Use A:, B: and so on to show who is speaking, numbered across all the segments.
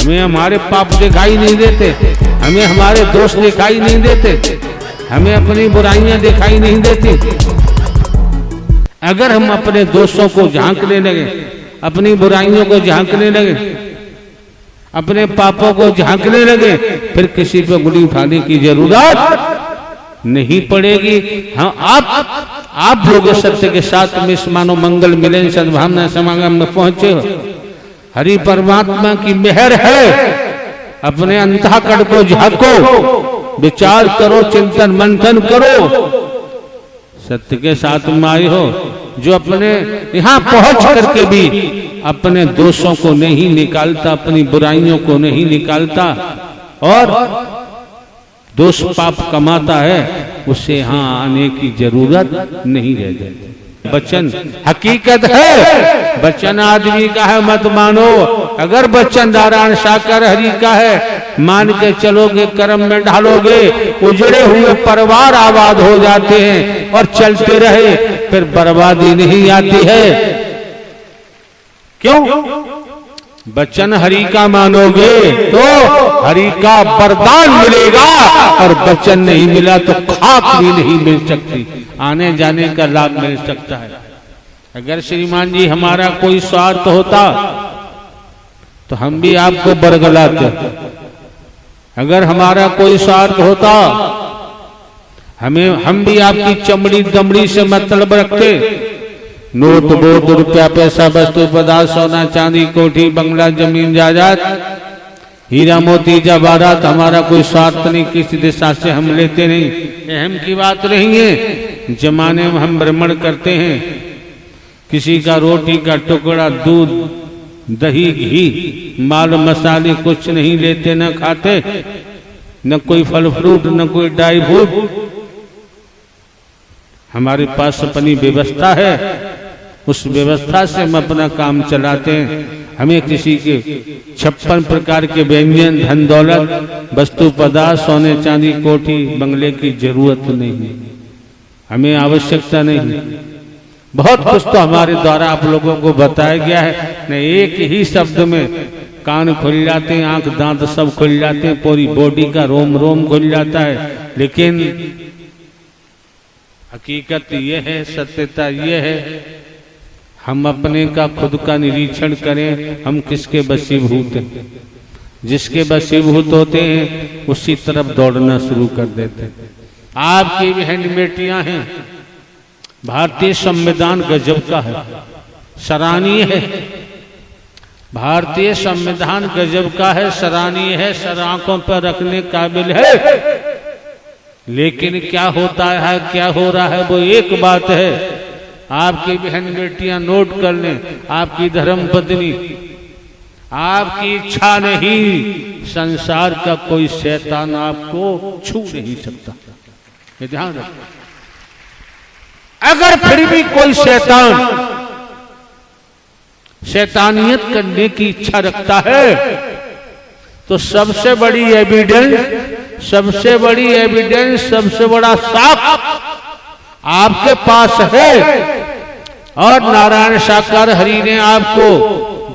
A: हमें हमारे पाप दिखाई नहीं देते, हमें हमारे दोष दिखाई नहीं देते, हमें अपनी बुराइयां दिखाई नहीं देती। अगर हम अपने दोषों को झांकने लगे, अपनी बुराइयों को झांकने लगे, अपने पापों को झांकने लगे, फिर किसी पे उंगली उठाने की जरूरत नहीं पड़ेगी। हाँ, आप लोग सत्य के साथ में इस मानव मंगल मिलन सद्भावना समागम में पहुंचे हो। हरि परमात्मा की मेहर है। अपने अंतःकरण को झांको, विचार करो, चिंतन मंथन करो। सत्य के साथ में आए हो जो अपने यहाँ पहुंच करके भी अपने दोषों को नहीं निकालता, अपनी बुराइयों को नहीं निकालता और दोष पाप कमाता है, उसे यहाँ आने की जरूरत नहीं रह जाती। वचन हकीकत है, वचन आदमी का है मत मानो। अगर वचन नारायण साकार हरि का है, मान के चलोगे, कर्म में ढालोगे, उजड़े हुए परिवार आबाद हो जाते हैं और चलते रहे, फिर बर्बादी नहीं आती है। क्यों? वचन हरि का मानोगे तो हरि का वरदान मिलेगा, और वचन नहीं मिला तो खाक भी नहीं मिल सकती, आने जाने का लाभ मिल सकता है। अगर श्रीमान जी हमारा कोई स्वार्थ होता तो हम भी आपको बरगलाते। अगर हमारा कोई स्वार्थ होता हम भी आपकी चमड़ी दमड़ी से मतलब रखते। नोट बोट रुपया पैसा वस्तु पदार्थ सोना चांदी कोठी बंगला जमीन जायदाद हीरा मोती जवाहरात, हमारा कोई स्वार्थ नहीं, किसी दिशा से हम लेते नहीं। अहम की बात नहीं है। जमाने में हम भ्रमण करते हैं, किसी का रोटी का टुकड़ा, दूध, दही, घी, माल मसाले कुछ नहीं लेते, न खाते, न कोई फल फ्रूट, न कोई ड्राई फ्रूट। हमारे पास अपनी व्यवस्था है, उस व्यवस्था से हम अपना काम चलाते हैं। हमें किसी के 56 प्रकार के व्यंजन, धन दौलत, वस्तु पदार्थ, सोने चांदी कोठी बंगले की जरूरत नहीं, हमें आवश्यकता नहीं। बहुत कुछ तो हमारे द्वारा आप लोगों को बताया गया है। न एक ही शब्द में कान खुल जाते हैं, आंख दांत सब खुल जाते हैं, पूरी बॉडी का रोम रोम खुल जाता है। लेकिन हकीकत ये है, सत्यता ये है, हम अपने का खुद का निरीक्षण करें, हम किसके वशीभूत हैं। जिसके वशीभूत होते हैं उसी तरफ दौड़ना शुरू कर देते हैं। आपकी बहन बेटियां हैं, भारतीय संविधान गजब का है, सराहनीय है। भारतीय संविधान गजब का है, सराहनीय है, सर आंखों पर रखने काबिल है। लेकिन क्या होता है, क्या हो रहा है, वो एक बात है। आपकी बहन बेटियां नोट कर लें, आपकी धर्म पत्नी, आपकी इच्छा नहीं, संसार का कोई शैतान आपको छू नहीं सकता, ये ध्यान रखो। अगर फिर भी कोई शैतानियत करने की इच्छा रखता है तो सबसे बड़ी एविडेंस, सबसे बड़ा साक्ष्य आपके पास है, और नारायण साकार हरि ने आपको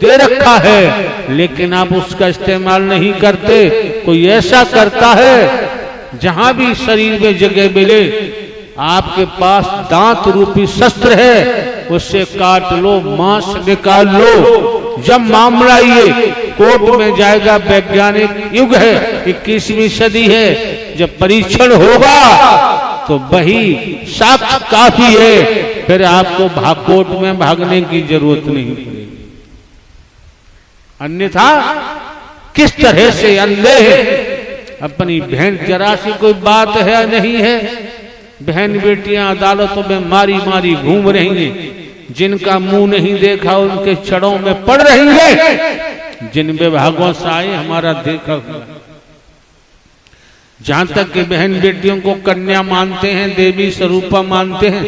A: दे रखा है, लेकिन आप उसका इस्तेमाल नहीं करते। कोई ऐसा करता है, जहां भी शरीर में जगह मिले, आपके पास दांत रूपी शस्त्र है, उससे काट लो, मांस निकाल लो। जब मामला ये कोर्ट में जाएगा, वैज्ञानिक युग है, 21वीं सदी है, जब परीक्षण होगा तो वही साक्ष्य काफी है, फिर आपको कोर्ट में भागने की जरूरत नहीं पड़ेगी। अन्यथा किस तरह से अंधे हैं। अपनी बहन, जरा सी कोई बात है नहीं है, बहन बेटियां अदालतों में मारी मारी घूम रही हैं, जिनका मुंह नहीं देखा उनके छड़ों में पड़ रही है। जिन विभागों से आए हमारा देखा हुआ, जहां तक कि बहन बेटियों को कन्या मानते हैं, देवी स्वरूपा मानते हैं।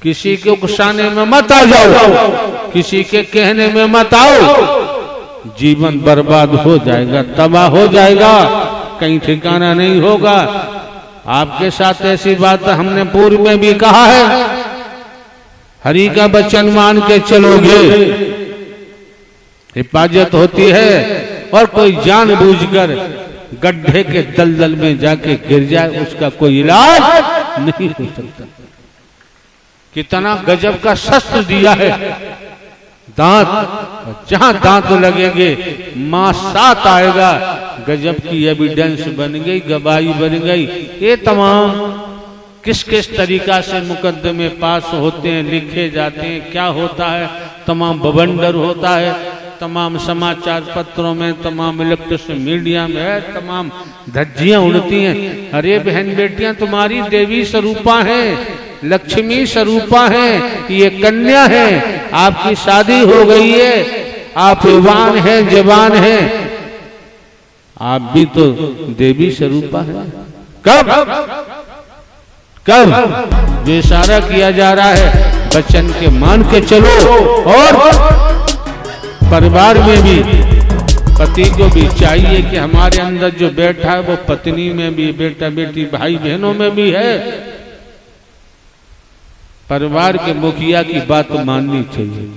A: किसी के उकसाने में मत आ जाओ, किसी के कहने में मत आओ, जीवन बर्बाद हो जाएगा, तबाह हो जाएगा, कहीं ठिकाना नहीं होगा। आपके साथ ऐसी बात हमने पूर्व में भी कहा है। हरि का वचन मान के चलोगे, हिफाजत होती है। और कोई जानबूझकर गड्ढे के दलदल में जाके गिर जाए, उसका कोई इलाज नहीं हो सकता। कितना गजब का शस्त्र दिया है दांत, जहां दांत लगेंगे मां साथ आएगा। गजब की एविडेंस बन गई, गवाही बन गई। ये तमाम किस किस तरीका से मुकदमे पास होते हैं, लिखे जाते हैं, क्या होता है, तमाम बवंडर होता है, तमाम समाचार पत्रों में, तमाम इलेक्ट्रॉनिक मीडिया में है, तमाम धज्जियां उड़ती हैं। अरे बहन बेटियां, तुम्हारी देवी स्वरूपा हैं, लक्ष्मी स्वरूपा हैं, ये कन्या है, आपकी शादी हो गई है, आप युवान हैं, जवान हैं, आप भी तो देवी स्वरूपा है। कब कब जो इशारा किया जा रहा है बच्चन के मान के चलो। और परिवार में भी पति को भी चाहिए कि हमारे अंदर जो बैठा है वो पत्नी में भी, बेटा बेटी भाई बहनों में भी है। परिवार के मुखिया की बात माननी चाहिए।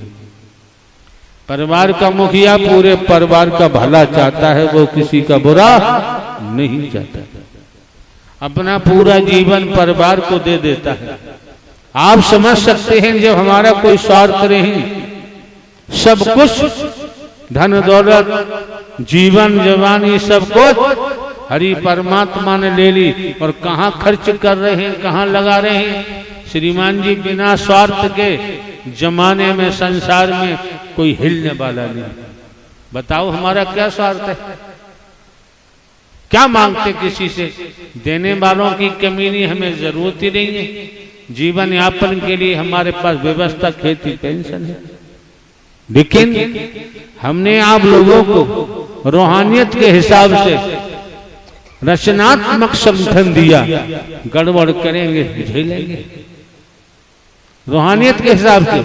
A: परिवार का मुखिया पूरे परिवार का भला चाहता है, वो किसी का बुरा नहीं चाहता। अपना पूरा जीवन परिवार को दे देता है। आप समझ सकते हैं जब हमारा कोई स्वार्थ नहीं, सब कुछ धन दौलत जीवन जवानी सब कुछ हरि परमात्मा ने ले ली, और कहाँ खर्च कर रहे हैं, कहाँ लगा रहे हैं। श्रीमान जी, बिना स्वार्थ के जमाने में संसार में कोई हिलने वाला नहीं। बताओ हमारा क्या स्वार्थ है, क्या मांगते किसी से? देने वालों की कमी नहीं, हमें जरूरत ही नहीं है। जीवन यापन के लिए हमारे पास व्यवस्था खेती पेंशन है, लेकिन हमने आप लोगों को रूहानियत के हिसाब से रचनात्मक समर्थन दिया। गड़बड़ करेंगे झेलेंगे रूहानियत के हिसाब से।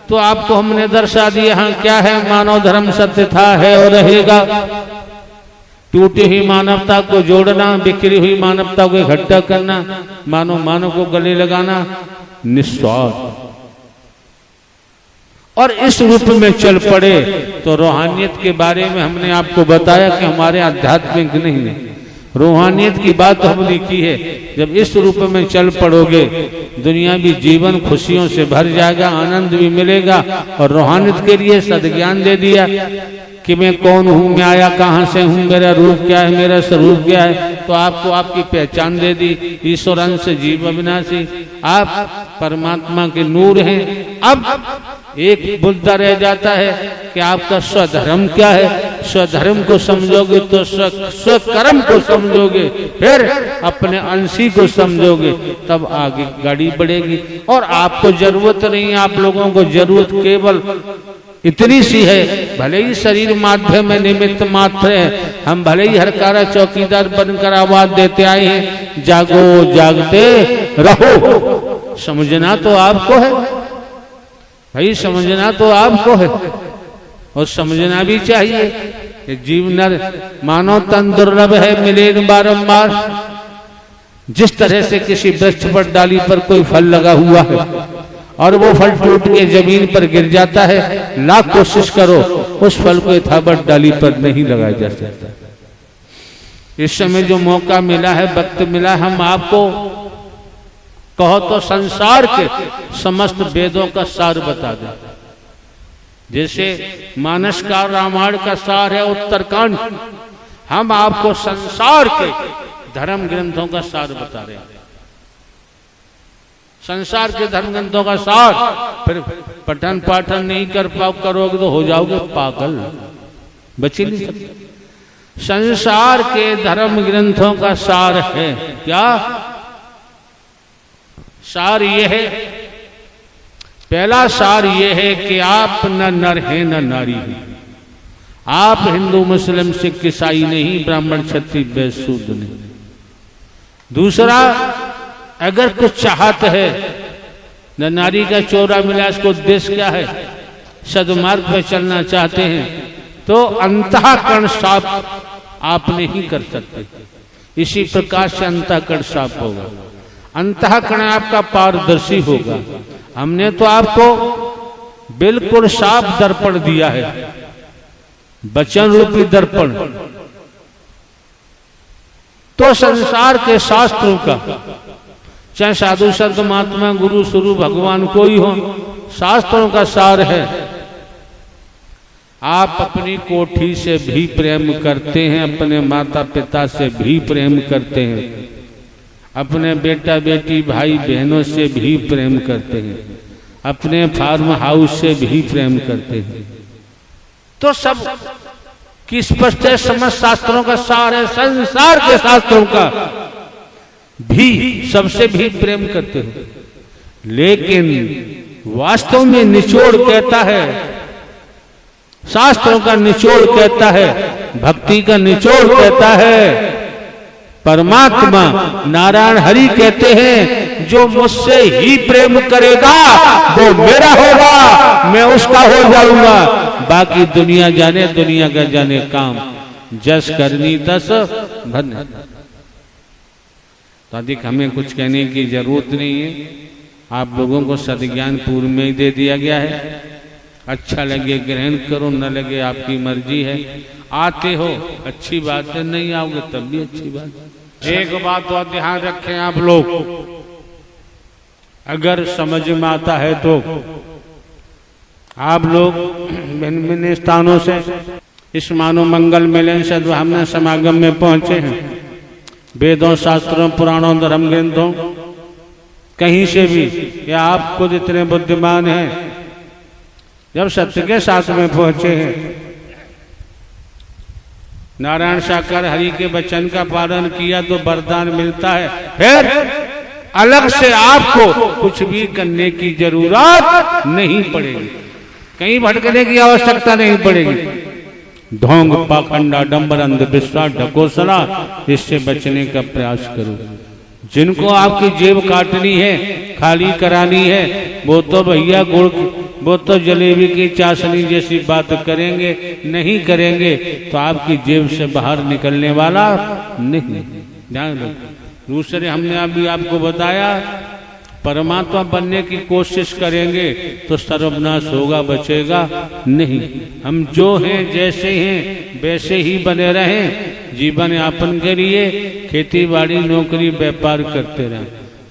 A: तो आपको हमने दर्शा दिया हाँ क्या है, मानव धर्म सत्य था, है और रहेगा। टूटी हुई मानवता को जोड़ना, बिखरी हुई मानवता को इकट्ठा करना, मानव को गले लगाना, निस्वार्थ। और इस रूप में चल पड़े तो रूहानियत के बारे में हमने आपको बताया कि हमारे आध्यात्मिक नहीं है, रूहानियत की बात हमने की है। जब इस रूप में चल पड़ोगे दुनियावी जीवन खुशियों से भर जाएगा, आनंद भी मिलेगा। और रूहानियत के लिए सद्ज्ञान दे दिया कि मैं कौन हूँ, मैं आया कहाँ से हूँ, मेरा रूप क्या है, मेरा स्वरूप क्या है। तो आपको आपकी पहचान दे दी, ईश्वर अंश जीव अविनाशी, आप परमात्मा के नूर हैं। अब एक मुद्दा रह जाता है कि आपका स्वधर्म क्या है। स्वधर्म को समझोगे तो स्वकर्म को समझोगे, फिर अपने अंशी को समझोगे, तब आगे गाड़ी बढ़ेगी। और आपको जरूरत नहीं, आप लोगों को जरूरत केवल इतनी सी है, भले ही शरीर माध्यम में निमित्त मात्र है, हम भले ही हरकारा चौकीदार बनकर आवाज देते आए हैं, जागो जागते रहो। समझना तो आपको है भाई, समझना तो आपको है, और समझना भी चाहिए। जीवन मानव तन दुर्लभ है, मिले बारंबार। जिस तरह से किसी वृक्ष पर डाली पर कोई फल लगा हुआ है और वो फल टूट के जमीन पर गिर जाता है, लाख कोशिश करो उस फल को यथावत डाली पर नहीं लगाया जा सकता। इस समय जो मौका मिला है, वक्त मिला, हम आपको कहो तो संसार के समस्त वेदों का सार बता दें। जैसे मानस का रामायण का सार है उत्तरकांड, हम आपको संसार के धर्म ग्रंथों का सार बता रहे हैं। संसार के धर्म ग्रंथों का सार, फिर पठन पाठन नहीं करोगे तो हो जाओगे पागल, बच ही नहीं सकते। संसार के धर्म ग्रंथों का सार है क्या? सार ये है, पहला सार ये है कि आप न नर हैं न नारी हैं। आप हिंदू मुस्लिम सिख ईसाई नहीं, ब्राह्मण क्षत्रिय वैश्य शूद्र नहीं। दूसरा, अगर कुछ चाहत है, न नारी का चोरा मिला, इसको उद्देश्य क्या है, सदमार्ग पर चलना चाहते हैं, तो अंतःकरण साफ आप नहीं कर सकते। इसी प्रकार से अंतःकरण साफ होगा, अंतःकरण आपका पारदर्शी होगा। हमने तो आपको बिल्कुल साफ दर्पण दिया है, वचन रूपी दर्पण। तो संसार के शास्त्रों का, चाहे साधु संत महात्मा गुरु सुरु भगवान कोई हो, शास्त्रों का सार है। आप अपनी कोठी से भी प्रेम करते हैं, अपने माता पिता से भी प्रेम करते हैं, अपने बेटा बेटी भाई बहनों से भी प्रेम करते हैं, अपने फार्म हाउस से भी प्रेम करते हैं। तो सब की स्पष्ट है, समस्त शास्त्रों का सार है, संसार के शास्त्रों का भी सबसे भी प्रेम करते हो। लेकिन वास्तव में निचोड़ कहता है, शास्त्रों का निचोड़ कहता है, भक्ति का निचोड़ कहता है, परमात्मा नारायण हरि कहते हैं जो मुझसे ही प्रेम करेगा वो मेरा होगा, मैं उसका हो जाऊंगा। बाकी दुनिया जाने, दुनिया का जाने काम, जस करनी तस भन। तो अधिक हमें कुछ कहने की जरूरत नहीं है, आप लोगों को सद्ज्ञान पूर्व में ही दे दिया गया है। अच्छा लगे ग्रहण करो, न लगे आपकी मर्जी है। आते हो अच्छी बात है, नहीं आओगे तब भी अच्छी बात है। एक बात तो ध्यान रखें आप लोग, अगर समझ में आता है तो आप लोग भिन्न भिन्न स्थानों से इस मानव मंगल मिलन सद्भावना समागम में पहुंचे हैं। वेदों शास्त्रों पुराणों धर्म ग्रंथों कहीं से भी, या आप खुद इतने बुद्धिमान हैं जब सत्य के साथ में पहुंचे हैं, नारायण साकार हरि के वचन का पालन किया तो वरदान मिलता है। फिर अलग से आपको कुछ भी करने की जरूरत नहीं पड़ेगी, कहीं भटकने की आवश्यकता नहीं पड़ेगी। ढोंग पाखंड आडंबर अंधविश्वास ढकोसला, इससे बचने का प्रयास करो। जिनको आपकी जेब काटनी है, खाली करानी है, वो तो भैया गुड़, वो तो जलेबी की चाशनी जैसी बात करेंगे, नहीं करेंगे तो आपकी जेब से बाहर निकलने वाला नहीं। ध्यान रखो। दूसरे हमने अभी आपको बताया, परमात्मा बनने की कोशिश करेंगे तो सर्वनाश होगा, बचेगा नहीं। हम जो हैं जैसे हैं वैसे ही बने रहें, जीवन यापन के लिए खेती बाड़ी नौकरी व्यापार करते रहें।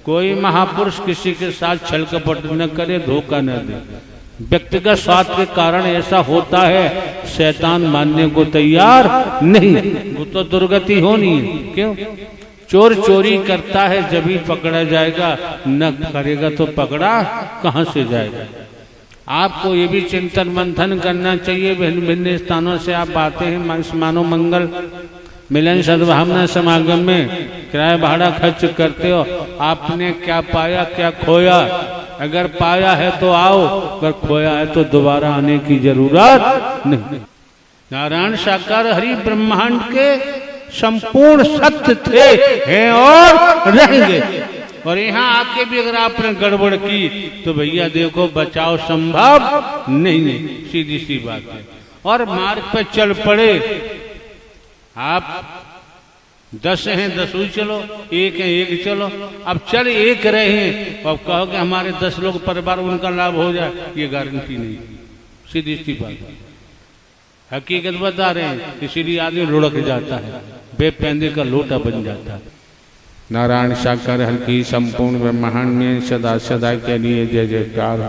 A: कोई महापुरुष किसी के साथ छल कपट न करे, धोखा न दे। व्यक्तिगत स्वार्थ के कारण ऐसा होता है, शैतान मानने को तैयार नहीं, वो तो दुर्गति होनी है। क्यों? चोर चोरी करता है जब ही पकड़ा जाएगा, न करेगा तो पकड़ा कहां से जाएगा। आपको ये भी चिंतन मंथन करना चाहिए। भिन्न भिन्न स्थानों से आप आते हैं, मानव मंगल मिलन सद्भावना समागम में किराया भाड़ा खर्च करते हो, आपने क्या पाया क्या खोया? अगर पाया है तो आओ, अगर खोया है तो दोबारा आने की जरूरत नहीं। नारायण साकार हरि ब्रह्मांड के संपूर्ण सत्य थे, हैं और रहेंगे। और यहाँ आके भी अगर आपने गड़बड़ की तो भैया देखो बचाव संभव नहीं है, सीधी सी बात है। और मार्ग पे चल पड़े, आप 10 हैं 10 ही चलो, 1 है 1 चलो। अब चल 1 रहे हैं, अब कहो कि हमारे 10 लोग परिवार उनका लाभ हो जाए, ये गारंटी नहीं, सीधी सी बात है। हकीकत बता रहे हैं, इसीलिए आदमी लुढ़क जाता है, बेपैंदे का लोटा बन जाता है। नारायण साकार हरि की संपूर्ण ब्रह्मांड में सदा सदा के लिए जय जयकार।